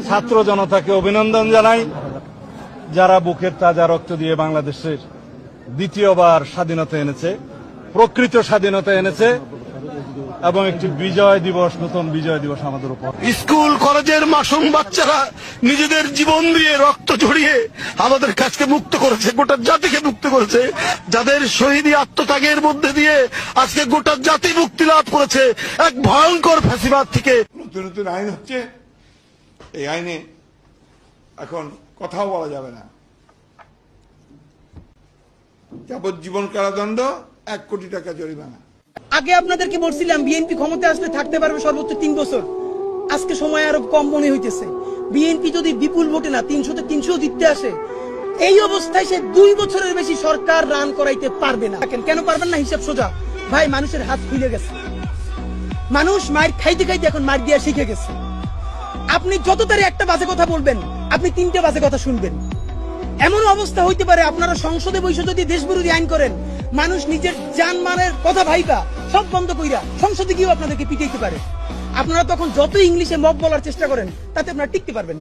ছাত্র জনতাকে অভিনন্দন জানাই, যারা বুকের তাজা রক্ত দিয়ে বাংলাদেশের দ্বিতীয়বার স্বাধীনতা এনেছে, প্রকৃত স্বাধীনতা এনেছে এবং একটি বিজয় দিবস, নতুন বিজয় দিবস আমাদের উপর। স্কুল কলেজের মাসুম বাচ্চারা নিজেদের জীবন দিয়ে রক্ত ঝরিয়ে আমাদের কাছকে মুক্ত করেছে, গোটা জাতিকে মুক্ত করেছে, যাদের শহীদী আত্মত্যাগের মধ্যে দিয়ে আজকে গোটা জাতি মুক্তি লাভ করেছে এক ভয়ঙ্কর ফ্যাসিবাদ থেকে। নতুন নতুন আইন হচ্ছে, এই আইনে এখন কথাও বলা যাবে না। যাবজ্জীবন কারাদণ্ড, 1 কোটি টাকা জরিমানা। আগে আপনাদেরকে বলছিলাম বিএনপি ক্ষমতা আসলে থাকতে পারবে সর্বোচ্চ 3 বছর। আজকে সময় আরো কম মনে হইতেছে। বিএনপি যদি বিপুল ভোটে না 300-তে 300 জিততে আসে, এই অবস্থায় সে 2 বছরের বেশি সরকার রান করাইতে পারবে না। কেন পারবেন না? হিসাব সোজা ভাই, মানুষের হাত খুলে গেছে। মানুষ মার খাইতে খাইতে এখন মার দিয়া শিখে গেছে। আপনি যত তারে একটা বাজে কথা বলবেন, আপনি 3টে বাজে কথা শুনবেন। এমন অবস্থা হইতে পারে আপনারা সংসদে বসে যদি দেশ বিরোধী আইন করেন, মানুষ নিজের জানমালের কথা ভাইবা সব বন্ধ কইরা সংসদে গিয়েও আপনাদেরকে পিটাইতে পারে। আপনারা তখন যত ইংলিশে মব বলার চেষ্টা করেন, তাতে আপনারা টিকতে পারবেন।